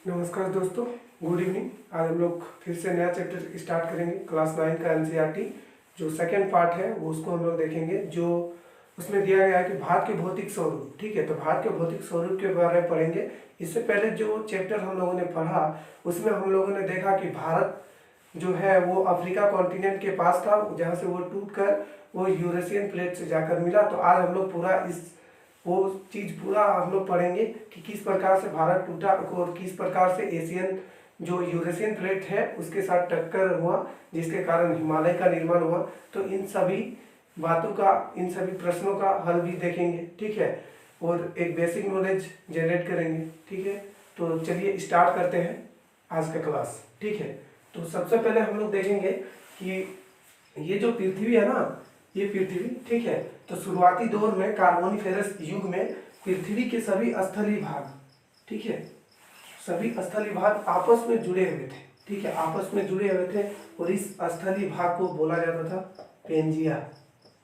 नमस्कार दोस्तों, good evening. आज हम लोग फिर से नया चैप्टर स्टार्ट करेंगे। क्लास 9 का एनसीईआरटी जो सेकंड पार्ट है वो उसको हम लोग देखेंगे। जो उसमें दिया गया है कि भारत के भौतिक स्वरूप, ठीक है। तो भारत के भौतिक स्वरूप के बारे में पढ़ेंगे। इससे पहले जो चैप्टर हम लोगों ने पढ़ा उसमें हम लोगों ने देखा कि भारत जो है वो अफ्रीका कॉन्टिनेंट के पास था, जहाँ से वो टूट कर वो यूरेशियन प्लेट से जाकर मिला। तो आज हम लोग पूरा वो चीज़ पूरा हम लोग पढ़ेंगे कि किस प्रकार से भारत टूटा और किस प्रकार से एशियन जो यूरेशियन प्लेट है उसके साथ टक्कर हुआ, जिसके कारण हिमालय का निर्माण हुआ। तो इन सभी बातों का, इन सभी प्रश्नों का हल भी देखेंगे, ठीक है। और एक बेसिक नॉलेज जनरेट करेंगे, ठीक है। तो चलिए स्टार्ट करते हैं आज का क्लास, ठीक है। तो सबसे पहले हम लोग देखेंगे कि ये जो पृथ्वी है ना, ये पृथ्वी, ठीक है। तो शुरुआती दौर में कार्बोनिफेरस युग में पृथ्वी के सभी स्थलीय भाग, ठीक है, सभी स्थलीय भाग आपस में जुड़े हुए थे, ठीक है, आपस में जुड़े हुए थे। और इस स्थलीय भाग को बोला जाता था पेंजिया,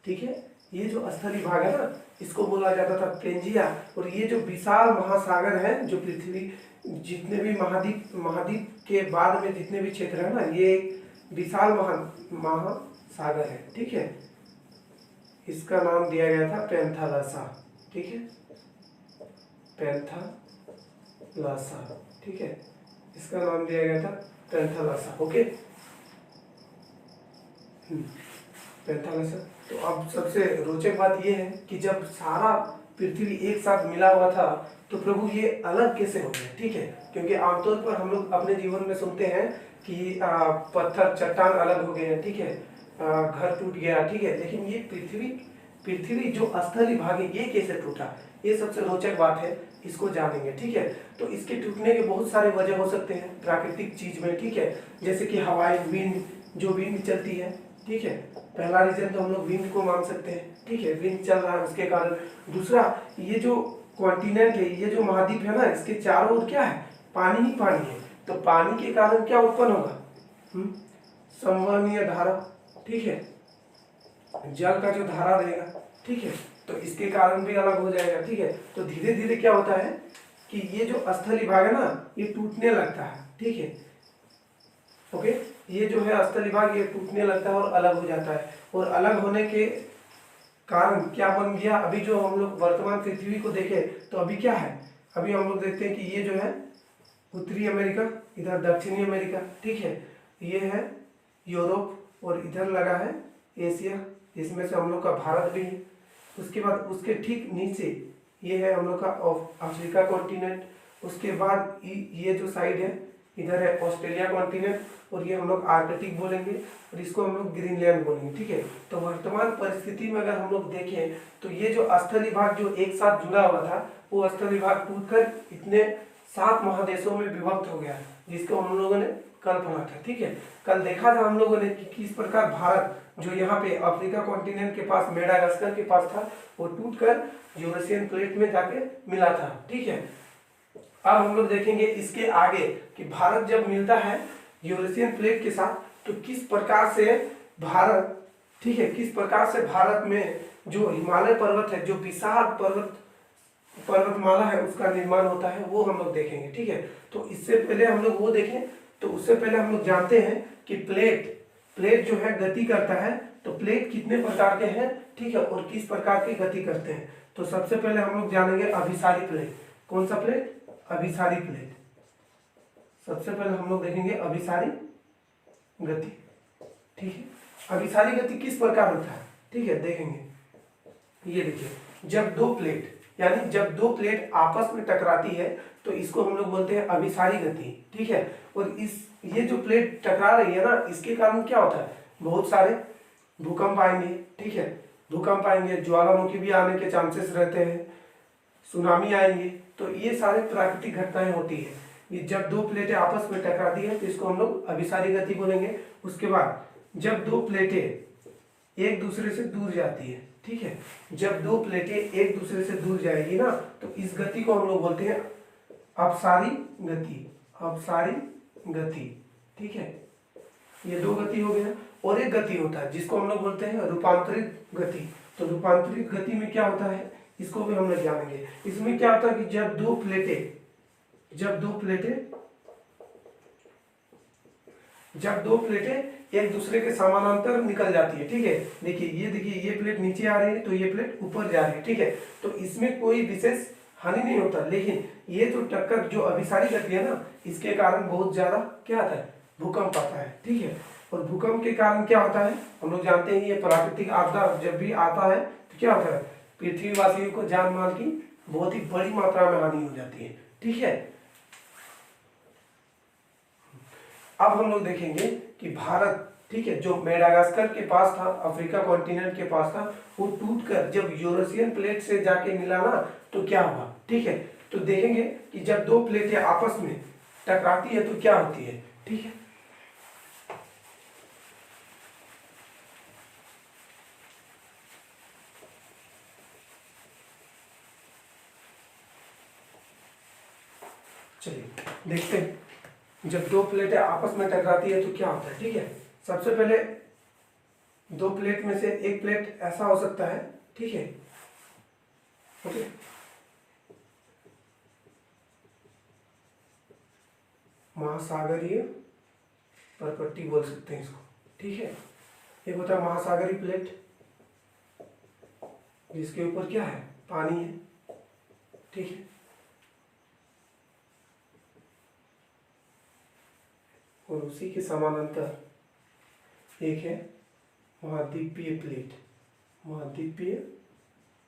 ठीक है। ये जो स्थलीय भाग है ना, इसको बोला जाता था पेंजिया। और ये जो विशाल महासागर है, जो पृथ्वी जितने भी महाद्वीप के बाद में जितने भी क्षेत्र है ना, ये विशाल महासागर है, ठीक है। इसका नाम दिया गया था पैंथालसा, ठीक है, पैंथालसा, ठीक है। इसका नाम दिया गया था पैंथालसा, ओके, पैंथालसा। तो अब सबसे रोचक बात यह है कि जब सारा पृथ्वी एक साथ मिला हुआ था तो प्रभु ये अलग कैसे हो गया, ठीक है। क्योंकि आमतौर पर हम लोग अपने जीवन में सुनते हैं कि पत्थर चट्टान अलग हो गए हैं, ठीक है, घर टूट गया, ठीक है। लेकिन ये पृथ्वी जो स्थलीय भाग है ये कैसे टूटा, ये सबसे रोचक बात है, इसको जानेंगे, ठीक है। तो इसके टूटने के बहुत सारे वजह हो सकते हैं प्राकृतिक चीज में, ठीक है। जैसे कि हवाई विंड, जो विंड चलती है, ठीक है। पहला रीजन तो हम लोग विंड को मान सकते हैं, ठीक है, विंड चल रहा है उसके कारण। दूसरा, ये जो कॉन्टिनेंट है, ये जो महाद्वीप है ना, इसके चारों ओर क्या है, पानी ही पानी है। तो पानी के कारण क्या उत्पन्न होगा, संवहनीय धारा, ठीक है, जल का जो धारा रहेगा, ठीक है। तो इसके कारण भी अलग हो जाएगा, ठीक है। तो धीरे धीरे क्या होता है कि ये जो स्थलीय भाग है ना, ये टूटने लगता है, ठीक है, ओके। ये जो है स्थलीय भाग, ये टूटने लगता है और अलग हो जाता है। और अलग होने के कारण क्या बन गया, अभी जो हम लोग वर्तमान पृथ्वी को देखें तो अभी क्या है, अभी हम लोग देखते हैं कि ये जो है उत्तरी अमेरिका, इधर दक्षिणी अमेरिका, ठीक है, ये है यूरोप और इधर लगा है एशिया, जिसमें से हम लोग का भारत भी है। उसके बाद उसके ठीक नीचे ये है हम लोग का अफ्रीका कॉन्टिनेंट। उसके बाद ये जो साइड है इधर है ऑस्ट्रेलिया कॉन्टिनेंट, और ये हम लोग आर्कटिक बोलेंगे और इसको हम लोग ग्रीनलैंड बोलेंगे, ठीक है। तो वर्तमान परिस्थिति में अगर हम लोग देखें तो ये जो स्थलीय भाग जो एक साथ जुड़ा हुआ था, वो स्थलीय भाग टूटकर इतने 7 महादेशों में विभक्त हो गया, जिसको हम लोगों ने कल पढ़ा था, ठीक है। कल देखा था हम लोगों ने कि किस प्रकार भारत जो यहाँ पे अफ्रीका कॉन्टिनेंट के पास मेडागास्कर के पास था, वो टूटकर यूरेशियन प्लेट में जाके मिला था, ठीक है। अब हम लोग देखेंगे इसके आगे कि भारत जब मिलता है यूरेशियन प्लेट के साथ तो किस प्रकार से भारत, ठीक है, किस प्रकार से भारत में जो हिमालय पर्वत है, जो विशाल पर्वतमाला है, उसका निर्माण होता है, वो हम लोग देखेंगे, ठीक है। तो इससे पहले हम लोग वो देखें, तो उससे पहले हम लोग जानते हैं कि प्लेट जो है गति करता है। तो प्लेट कितने प्रकार के हैं, ठीक है, और किस प्रकार की गति करते हैं। तो सबसे पहले हम लोग जानेंगे अभिसारी प्लेट। कौन सा प्लेट, अभिसारी प्लेट। सबसे पहले हम लोग देखेंगे अभिसारी गति, ठीक है। अभिसारी गति किस प्रकार होता है, ठीक है, देखेंगे। ये देखिए, जब दो प्लेट, यानी जब दो प्लेट आपस में टकराती है तो इसको हम लोग बोलते हैं अभिसारी गति, ठीक है। और ये जो प्लेट टकरा रही है ना, इसके कारण क्या होता है, बहुत सारे भूकंप आएंगे, ठीक है, भूकंप आएंगे, ज्वालामुखी भी आने के चांसेस रहते हैं, सुनामी आएंगे। तो ये सारे प्राकृतिक घटनाएं होती है। ये जब दो प्लेटें आपस में टकराती है तो इसको हम लोग अभिसारी गति बोलेंगे। उसके बाद जब दो प्लेटें एक दूसरे से दूर जाती है, ठीक है, जब दो प्लेटें एक दूसरे से दूर जाएगी ना, तो इस गति को हम लोग बोलते हैं अपसारी गति, अपसारी गति, ठीक है। ये दो गति हो गया। और एक गति होता है जिसको हम लोग बोलते हैं रूपांतरित गति। तो रूपांतरित गति में क्या होता है, इसको भी हम लोग जानेंगे। इसमें क्या होता है कि जब दो प्लेटें जब दो प्लेटें एक दूसरे के समानांतर निकल जाती है, ठीक है, देखिए ये प्लेट नीचे आ रही है तो ये प्लेट ऊपर जा रही है, ठीक है, तो इसमें कोई विशेष हानि नहीं होता, लेकिन ये जो टक्कर जो अभिसारी करती है ना, इसके कारण बहुत ज्यादा क्या आता है, भूकंप आता है, ठीक है। और भूकंप के कारण क्या होता है, हम लोग जानते हैं ये प्राकृतिक आपदा जब भी आता है तो क्या होता है, पृथ्वीवासियों को जान माल की बहुत ही बड़ी मात्रा में हानि हो जाती है, ठीक है। अब हम लोग देखेंगे कि भारत, ठीक है, जो मेडागास्कर के पास था, अफ्रीका कॉन्टिनेंट के पास था, वो टूटकर जब यूरोशियन प्लेट से जाके मिला ना तो क्या हुआ, ठीक है। तो देखेंगे कि जब दो प्लेटें आपस में टकराती है तो क्या होती है, ठीक है। चलिए देखते हैं, जब दो प्लेटें आपस में टकराती है तो क्या होता है, ठीक है। सबसे पहले दो प्लेट में से एक प्लेट ऐसा हो सकता है, ठीक है, ओके, महासागरीय परपट्टी बोल सकते हैं इसको, ठीक है। एक होता है महासागरीय प्लेट जिसके ऊपर क्या है, पानी है, ठीक है। और उसी के समानांतर एक है महाद्वीपीय प्लेट, महाद्वीपीय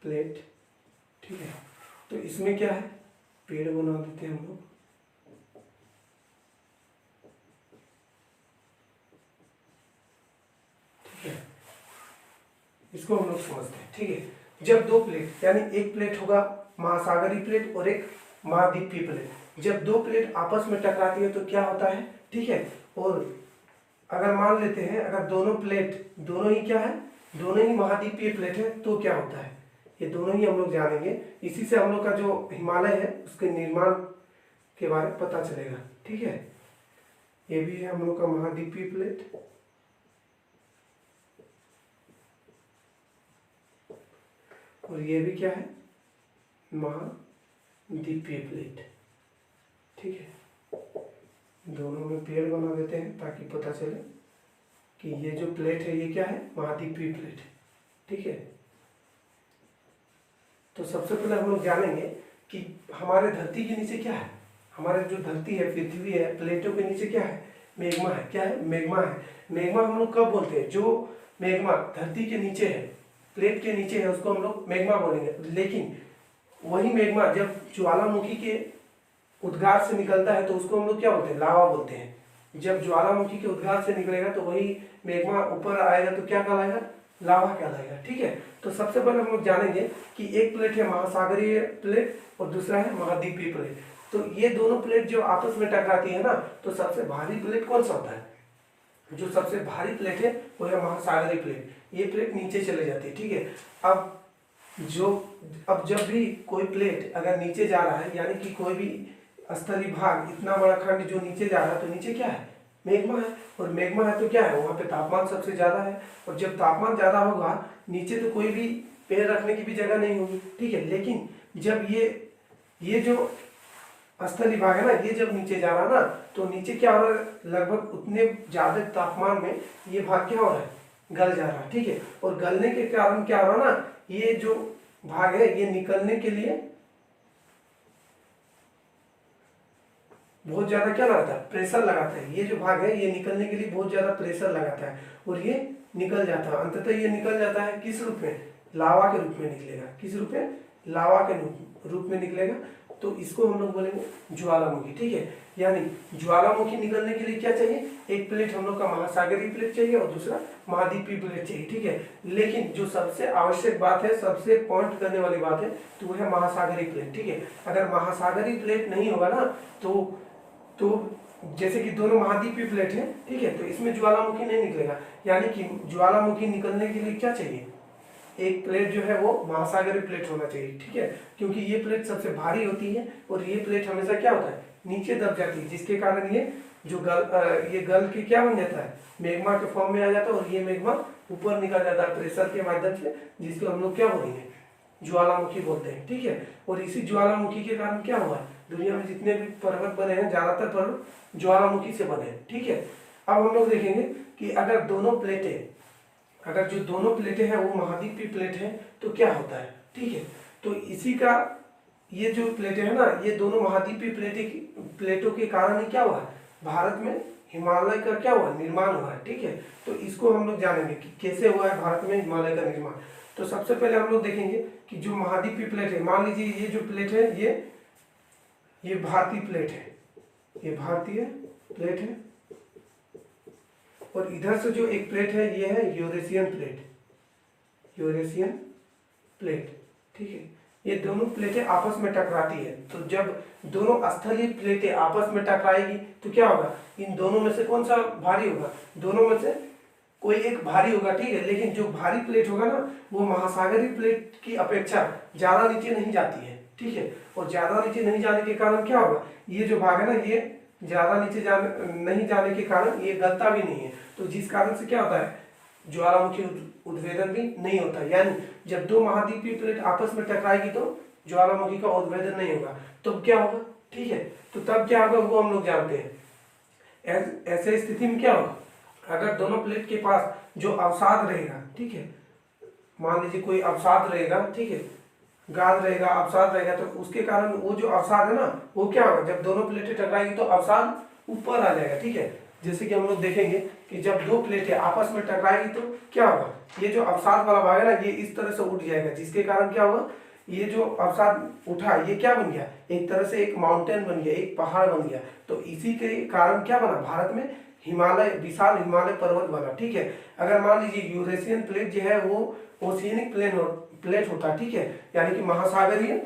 प्लेट, ठीक है। तो इसमें क्या है, पेड़ बना देते हैं हम लोग, ठीक है, इसको हम लोग समझते हैं, ठीक है। जब दो प्लेट, यानी एक प्लेट होगा महासागरीय प्लेट और एक महाद्वीपीय प्लेट, जब दो प्लेट आपस में टकराती है तो क्या होता है, ठीक है। और अगर मान लेते हैं अगर दोनों प्लेट, दोनों ही क्या है, दोनों ही महाद्वीपीय प्लेट है तो क्या होता है, ये दोनों ही हम लोग जानेंगे। इसी से हम लोग का जो हिमालय है उसके निर्माण के बारे में पता चलेगा, ठीक है। ये भी है हम लोग का महाद्वीपीय प्लेट, और ये भी क्या है, महाद्वीपीय प्लेट, ठीक है। दोनों में पेड़ बना देते हैं ताकि पता चले कि ये जो प्लेट है ये क्या है, महाद्वीपीय प्लेट है, ठीक है। तो सबसे पहले हम लोग जानेंगे कि हमारे धरती के नीचे क्या है, हमारे जो धरती है, पृथ्वी है, प्लेटों के नीचे क्या है, मैग्मा है, क्या है, मैग्मा है। मैग्मा हम लोग कब बोलते हैं, जो मैग्मा धरती के नीचे है, प्लेट के नीचे है, उसको हम लोग मैग्मा बोलेंगे। लेकिन वही मैग्मा जब ज्वालामुखी के उद्गार से निकलता है तो उसको हम लोग क्या बोलते हैं, लावा बोलते हैं। जब ज्वालामुखी के उद्गार से निकलेगा तो वही मैग्मा ऊपर आएगा तो क्या कहलाएगा, लावा कहलाएगा, ठीक है। तो सबसे पहले हम लोग जानेंगे कि एक प्लेट है महासागरीय प्लेट और दूसरा है महाद्वीपीय प्लेट। तो ये दोनों प्लेट जो आपस में टकराती है ना, तो सबसे भारी प्लेट कौन सा होता है, जो सबसे भारी प्लेट है वो है महासागरीय प्लेट, ये प्लेट नीचे चले जाती है, ठीक है। अब जब भी कोई प्लेट अगर नीचे जा रहा है, यानी कि कोई भी स्थलीय भाग, इतना बड़ा खंड जो नीचे जा रहा है, तो नीचे क्या है, मैग्मा है। और मैग्मा है तो क्या है, वहाँ पे तापमान सबसे ज्यादा है, और जब तापमान ज्यादा होगा नीचे तो कोई भी पैर रखने की भी जगह नहीं होगी, ठीक है। लेकिन जब ये जो स्थलीय भाग है ना, ये जब नीचे जा रहा है ना, तो नीचे क्या हो रहा है, लगभग उतने ज्यादा तापमान में ये भाग क्या हो रहा है, गल जा रहा है, ठीक है। और गलने के कारण क्या हो रहा है ना, ये जो भाग है ये निकलने के लिए बहुत ज्यादा क्या लगाता है, प्रेशर लगाता है। ये जो भाग है ये निकलने के लिए बहुत ज्यादा प्रेशर लगाता है और ये निकल जाता है। अंततः ये निकल जाता है किस रूप में, लावा के रूप में निकलेगा। किस रूप में, लावा के रूप में निकलेगा। तो इसको हम लोग बोलेंगे ज्वालामुखी, ठीक है। यानी ज्वालामुखी निकलने के लिए क्या चाहिए, एक प्लेट हम लोग का महासागरीय प्लेट चाहिए और दूसरा महाद्वीपीय प्लेट चाहिए, ठीक है। लेकिन जो सबसे आवश्यक बात है, सबसे पॉइंट करने वाली बात है, तो वो है महासागरीय प्लेट, ठीक है। अगर महासागरीय प्लेट नहीं होगा ना तो जैसे कि दोनों महाद्वीपीय प्लेट है, ठीक है, तो इसमें ज्वालामुखी नहीं निकलेगा। यानी कि ज्वालामुखी निकलने के लिए क्या चाहिए, एक प्लेट जो है वो महासागरीय प्लेट होना चाहिए, ठीक है। क्योंकि ये प्लेट सबसे भारी होती है और ये प्लेट हमेशा क्या होता है, नीचे दब जाती है, जिसके कारण ये जो ये गल के क्या बन जाता है, मैग्मा के फॉर्म में आ जाता है और ये मैग्मा ऊपर निकल जाता है प्रेशर के माध्यम से, जिसको हम लोग क्या बोलेंगे, ज्वालामुखी बोलते हैं, ठीक है। और इसी ज्वालामुखी के कारण क्या हुआ, दुनिया में जितने भी पर्वत बने हैं ज्यादातर पर्वत ज्वालामुखी से बने हैं, ठीक है। अब हम लोग देखेंगे कि अगर दोनों प्लेटें, अगर जो दोनों प्लेटें हैं वो महाद्वीपीय प्लेट है तो क्या होता है, ठीक है। तो इसी का ये जो प्लेटें है ना, ये दोनों महाद्वीपीय प्लेटों के कारण ही क्या हुआ है, भारत में हिमालय का क्या हुआ, निर्माण हुआ है, ठीक है। तो इसको हम लोग जानेंगे कि कैसे हुआ है भारत में हिमालय का निर्माण। तो सबसे पहले हम लोग देखेंगे कि जो महाद्वीपीय प्लेट है, मान लीजिए ये जो प्लेट है ये भारतीय प्लेट है, ये भारतीय प्लेट है, और इधर से जो एक प्लेट है ये है यूरेशियन प्लेट, यूरेशियन प्लेट, ठीक है। ये दोनों प्लेटें आपस में टकराती है, तो जब दोनों स्थलीय प्लेटें आपस में टकराएगी तो क्या होगा, इन दोनों में से कौन सा भारी होगा, दोनों में से कोई एक भारी होगा, ठीक है। लेकिन जो भारी प्लेट होगा ना वो महासागरीय प्लेट की अपेक्षा ज्यादा नीचे नहीं जाती है, ठीक है। और ज्यादा नीचे नहीं जाने के कारण क्या होगा, ये जो भाग है ना ये ज्यादा नीचे नहीं जाने के कारण ये गलता भी नहीं है, तो जिस कारण से क्या होता है, ज्वालामुखी उद्भेदन भी नहीं होता। यानी जब दो महाद्वीपीय प्लेट आपस में टकराएगी तो ज्वालामुखी का उद्भेदन नहीं होगा, तब क्या होगा, ठीक है। तो तब क्या होगा वो हम लोग जानते हैं। ऐसे स्थिति में क्या होगा, अगर दोनों प्लेट के पास जो अवसाद रहेगा, ठीक है, मान लीजिए कोई अवसाद रहेगा, ठीक है, गाद रहेगा, अवसाद रहेगा, तो उसके कारण वो जो अवसाद है ना वो क्या होगा, जब दोनों प्लेटें टकराएगी तो अवसाद ऊपर आ जाएगा, ठीक है। जैसे कि हम लोग देखेंगे कि जब दो प्लेटें आपस में टकराएगी तो क्या होगा, ये जो अवसाद वाला भाग है ना ये इस तरह से उठ जाएगा, जिसके कारण क्या होगा, ये जो अवसाद उठा ये क्या बन गया, एक तरह से एक माउंटेन बन गया, एक पहाड़ बन गया। तो इसी के कारण क्या बना, भारत में हिमालय, विशाल हिमालय पर्वत बना, ठीक है। अगर मान लीजिए यूरेशियन प्लेट जो है वो ओशियनिक प्लेट होता, ठीक है, यानी कि महासागरीय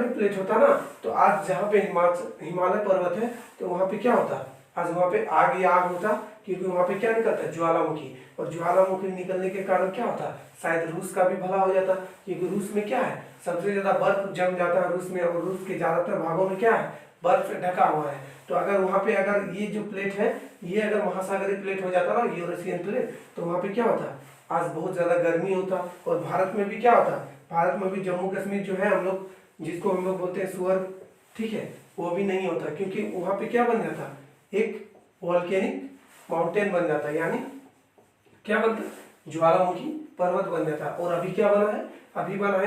प्लेट होता ना, तो आज जहाँ पे हिमालय पर्वत है तो वहाँ पे क्या होता, आज वहाँ पे आग ही आग होता, क्योंकि वहाँ पे क्या निकलता है, ज्वालामुखी, और ज्वालामुखी निकलने के कारण क्या होता, शायद रूस का भी भला हो जाता, क्योंकि रूस में क्या है, सबसे ज्यादा बर्फ जम जाता है रूस में, और रूस के ज्यादातर भागों में क्या है, बर्फ से ढका हुआ है। तो अगर वहाँ पे अगर ये जो प्लेट है ये अगर महासागरीय प्लेट हो जाता ना, यूरेशियन प्लेट, तो वहाँ पे क्या होता, आज बहुत ज्यादा गर्मी होता, और भारत में भी क्या होता, भारत में भी जम्मू कश्मीर जो है हम लोग जिसको हम लोग बोलते हैं स्वर्ग, ठीक है, वो भी नहीं होता, क्योंकि वहाँ पे क्या बन जाता, एक वोल्केनिक माउंटेन बन जाता, यानी क्या बनता, ज्वालामुखी पर्वत बन जाता। और अभी क्या बना है, अभी बना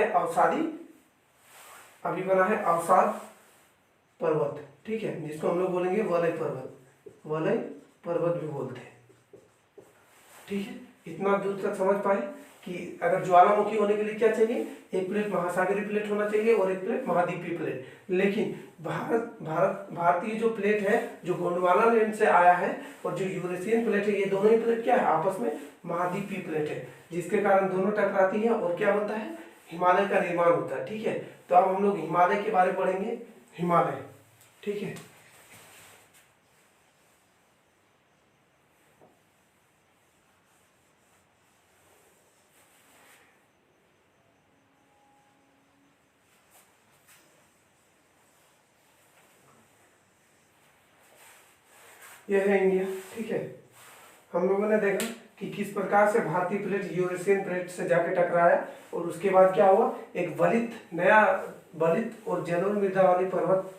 है अवसाद पर्वत, ठीक है, जिसको हम लोग बोलेंगे वलय पर्वत भी बोलते हैं, ठीक है। इतना दूर तक समझ पाए कि अगर ज्वालामुखी होने के लिए क्या चाहिए, एक प्लेट महासागरीय प्लेट होना चाहिए और एक प्लेट महाद्वीपीय प्लेट। लेकिन भारतीय जो प्लेट है जो गोंडवाना लैंड से आया है और जो यूरेशियन प्लेट है, ये दोनों ही प्लेट क्या है, आपस में महाद्वीपीय प्लेट है, जिसके कारण दोनों टकराती है और क्या बनता है, हिमालय का निर्माण होता है, ठीक है। तो अब हम लोग हिमालय के बारे में पढ़ेंगे, हिमालय, ठीक है। यह है इंडिया, ठीक है। हम लोगों ने देखा कि किस प्रकार से भारतीय प्लेट यूरेशियन प्लेट से जाके टकराया, और उसके बाद क्या हुआ, एक नया बलित और जलोढ़ मृदा वाली पर्वत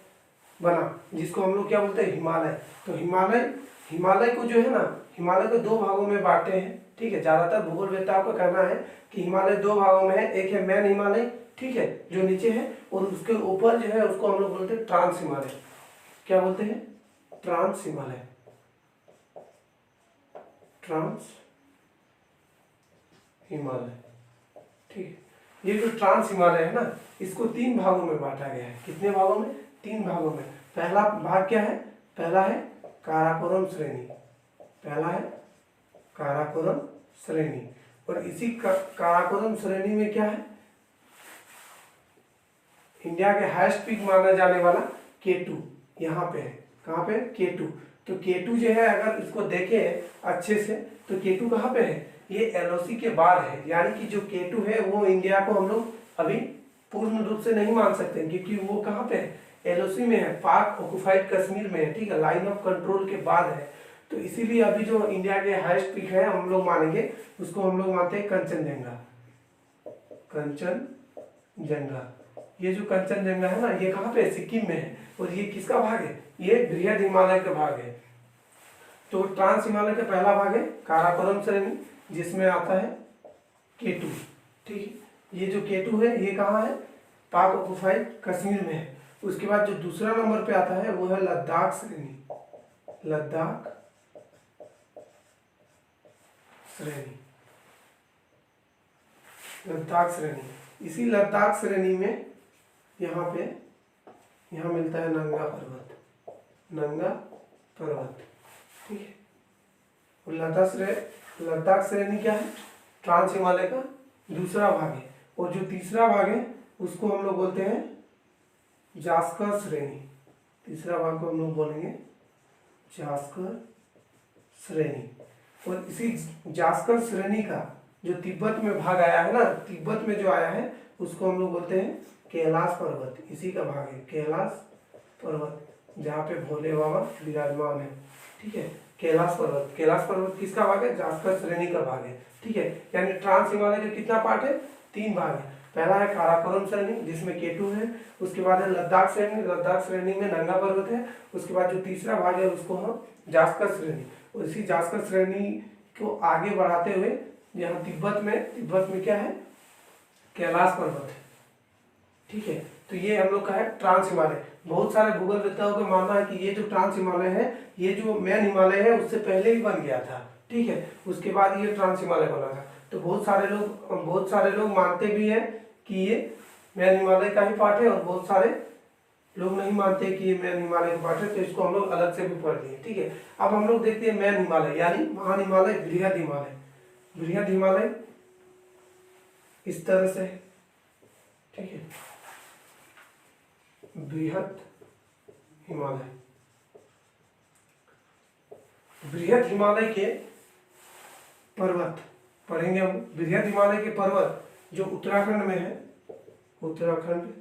बना, जिसको हम लोग क्या बोलते हैं, हिमालय। तो हिमालय को जो है ना, हिमालय को दो भागों में बांटे हैं, ठीक है। ज्यादातर भूगोलवेत्ताओं का कहना है कि हिमालय दो भागों में है, एक है मैन हिमालय, ठीक है, जो नीचे है, और उसके ऊपर जो है उसको हम लोग बोलते हैं ट्रांस हिमालय। क्या बोलते हैं, ट्रांस हिमालय, ट्रांस हिमालय, ठीक है। ये जो ट्रांस हिमालय है ना, इसको तीन भागों में बांटा गया है। कितने भागों में, तीन भागों में। पहला भाग क्या है, पहला है काराकोरम श्रेणी, पहला है काराकोरम श्रेणी, और इसी काराकोरम श्रेणी में क्या है, इंडिया के हाईएस्ट पीक माना जाने वाला K2 यहाँ पे है। कहाँ पे, K2। तो K2 जो है अगर इसको देखें अच्छे से तो K2 कहाँ पे है, ये LOC के बाहर है, यानी कि जो K2 है वो इंडिया को हम लोग अभी पूर्ण रूप से नहीं मान सकते, क्योंकि वो कहाँ पे है, LOC में है, पाक ऑक्युपाइड कश्मीर में है, ठीक है, लाइन ऑफ कंट्रोल के बाद है। तो इसीलिए अभी जो इंडिया के हाईएस्ट पीक है हम लोग मानेंगे, उसको हम लोग मानते हैं कंचनजंगा। कंचनजंगा, ये जो कंचनजंगा है ना, ये कहाँ पे है, सिक्किम में है, और ये किसका भाग है, ये बृहद हिमालय का भाग है। तो ट्रांस हिमालय का पहला भाग है काराकोरम श्रेणी, जिसमें आता है K2। ठीक है, ये जो K2 है ये कहाँ है, पाक ऑक्युपाइड कश्मीर में है। उसके बाद जो दूसरा नंबर पे आता है वो है लद्दाख श्रेणी, लद्दाख श्रेणी, लद्दाख श्रेणी। इसी लद्दाख श्रेणी में यहाँ पे यहाँ मिलता है नंगा पर्वत, नंगा पर्वत। ठीक है, और लद्दाख श्रेणी क्या है, ट्रांस हिमालय का दूसरा भाग है। और जो तीसरा भाग है उसको हम लोग बोलते हैं जास्कर श्रेणी, तीसरा भाग को हम लोग बोलेंगे जास्कर श्रेणी। और इसी जास्कर श्रेणी का जो तिब्बत में भाग आया है ना, तिब्बत में जो आया है उसको हम लोग बोलते हैं कैलाश पर्वत, इसी का भाग है कैलाश पर्वत, जहाँ पे भोले बाबा विराजमान है। ठीक है, कैलाश पर्वत, कैलाश पर्वत किसका भाग है, जास्कर श्रेणी का भाग है। ठीक है, यानी ट्रांस हिमालय का कितना पार्ट है, 3 भाग है। पहला है काराकोरम श्रेणी जिसमें K2 है, उसके बाद है लद्दाख श्रेणी, लद्दाख श्रेणी में नंगा पर्वत है। उसके बाद जो तीसरा भाग है उसको हम जास्कर श्रेणी, और इसी जास्कर श्रेणी को आगे बढ़ाते हुए यहाँ तिब्बत में क्या है, कैलाश पर्वत है। ठीक है, तो ये हम लोग का है ट्रांस हिमालय। बहुत सारे भूगोलवेत्ताओं का मानना है कि ये जो ट्रांस हिमालय है, ये जो मेन हिमालय है उससे पहले ही बन गया था। ठीक है, उसके बाद ये ट्रांस हिमालय बना था। तो बहुत सारे लोग मानते भी हैं कि ये मेन हिमालय का ही पार्ट है, और बहुत सारे लोग नहीं मानते कि ये मेन हिमालय का पार्ट है, तो इसको हम लोग अलग से भी पढ़ लिए। ठीक है, अब हम लोग देखते हैं मेन हिमालय यानी महान हिमालय, बृहद हिमालय। बृहद हिमालय इस तरह से, ठीक है, बृहद हिमालय, बृहद हिमालय के पर्वत पढ़ेंगे हम। बृहद हिमालय के पर्वत जो उत्तराखंड में है, उत्तराखंड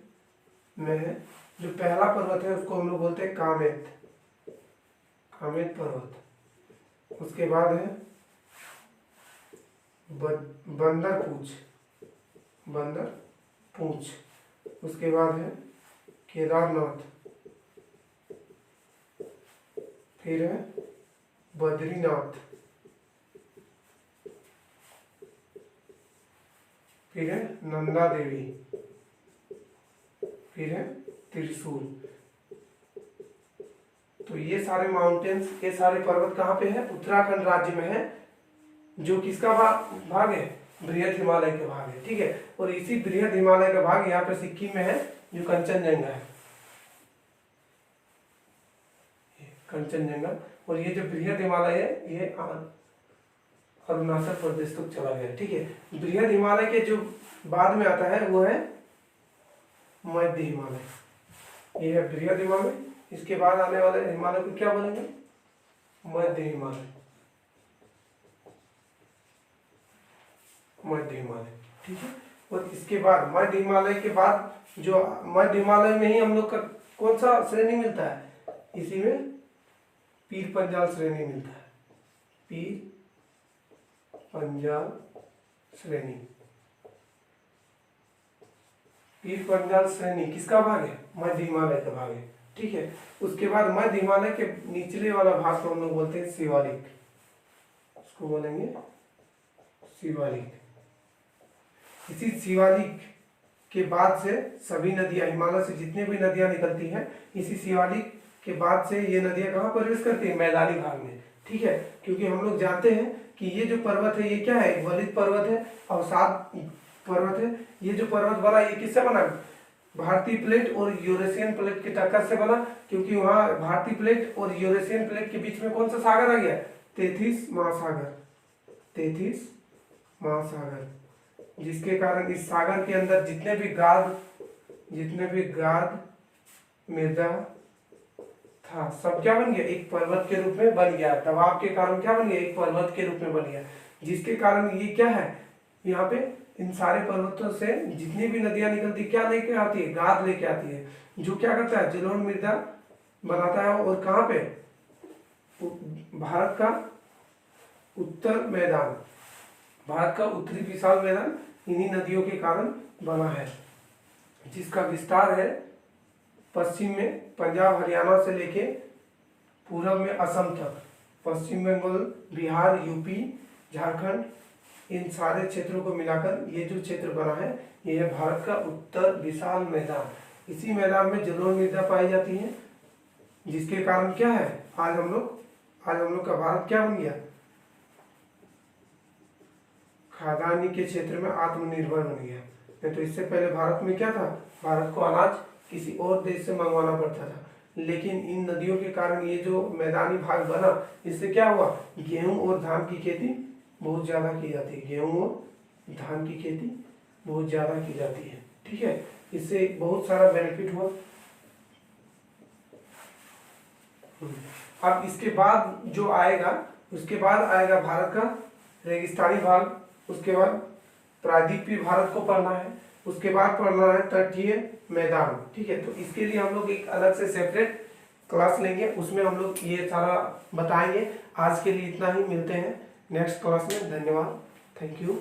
में है, जो पहला पर्वत है उसको हम लोग बोलते हैं कामेत, कामेत पर्वत। उसके बाद है बंदर पूंछ, बंदर पूंछ। उसके बाद है केदारनाथ, फिर है बद्रीनाथ, फिर है नंदा देवी, फिर है त्रिशूल। तो ये सारे माउंटेन्स, ये सारे पर्वत कहाँ पे है, उत्तराखंड राज्य में है, जो किसका भाग है, बृहद हिमालय के भाग है। ठीक है, और इसी बृहद हिमालय का भाग यहाँ पे सिक्किम में है, जो कंचनजंगा है, कंचनजंगा। और ये जो बृहद हिमालय है ये अरुणाचल प्रदेश तक चला गया। ठीक है, बृहद हिमालय के जो बाद में आता है वो है मध्य हिमालय, ये है बृहद हिमालय। इसके बाद आने वाले हिमालय को क्या बोलेंगे, मध्य हिमालय, मध्य हिमालय। ठीक है, और इसके बाद मध्य हिमालय के बाद जो मध्य हिमालय में ही हम लोग का कौन सा श्रेणी मिलता है, इसी में पीर पंजाल श्रेणी मिलता है, पीर पंजाल श्रेणी। पीर पंजाल श्रेणी किसका भाग है, मध्य हिमालय का भाग है। ठीक है, उसके बाद मध्य हिमालय के निचले वाला भाग को हम लोग बोलते हैं शिवालिक, उसको बोलेंगे शिवालिक। इसी शिवालिक के बाद से सभी नदियां, हिमालय से जितने भी नदियां निकलती हैं, इसी शिवालिक के बाद से ये नदियां कहाँ प्रवेश करती है, मैदानी भाग में। ठीक है, क्योंकि हम लोग जानते हैं कि ये जो पर्वत है ये क्या है, वलित पर्वत है, अवसाद पर्वत है। ये जो पर्वत बना ये किससे बना, भारतीय प्लेट और यूरेशियन प्लेट की टक्कर से बना, क्योंकि वहाँ भारतीय प्लेट और यूरेशियन प्लेट के बीच में कौन सा सागर आ गया, तेथिस महासागर, तेथिस महासागर, जिसके कारण इस सागर के अंदर जितने भी गाद मृदा था सब क्या बन गया, एक पर्वत के रूप में बन गया। दबाव के कारण क्या बन गया, एक पर्वत के रूप में बन गया, जिसके कारण ये क्या है, यहाँ पे इन सारे पर्वतों से जितनी भी नदियां निकलती क्या लेके आती है, गाद लेके आती है, जो क्या करता है, जलोढ़ मृदा बनाता है। और कहाँ पे, भारत का उत्तर मैदान, भारत का उत्तरी विशाल मैदान इन्हीं नदियों के कारण बना है, जिसका विस्तार है पश्चिम में पंजाब हरियाणा से लेके पूरब में असम तक, पश्चिम बंगाल, बिहार, यूपी, झारखंड, इन सारे क्षेत्रों को मिलाकर ये जो क्षेत्र बना है ये है भारत का उत्तर विशाल मैदान। इसी मैदान में जलोढ़ मृदा पाई जाती है, जिसके कारण क्या है आज हम लोग का भारत क्या बन गया, खाद्यान्न के क्षेत्र में आत्मनिर्भर बन गया। नहीं तो इससे पहले भारत में क्या था, भारत को अनाज किसी और देश से मंगवाना पड़ता था। लेकिन इन नदियों के कारण ये जो मैदानी भाग बना, इससे क्या हुआ, गेहूं और धान की खेती बहुत ज़्यादा की जाती है, गेहूं और धान की खेती बहुत ज़्यादा की जाती है। ठीक है, इससे बहुत सारा बेनिफिट हुआ। अब इसके बाद जो आएगा, उसके बाद आएगा भारत का रेगिस्तानी भाग, उसके बाद प्रायद्वीपीय भारत को पढ़ना है, उसके बाद पढ़ना है तटीय मैदान। ठीक है, तो इसके लिए हम लोग एक अलग से सेपरेट क्लास लेंगे, उसमें हम लोग ये सारा बताएंगे। आज के लिए इतना ही, मिलते हैं नेक्स्ट क्लास में। धन्यवाद, थैंक यू।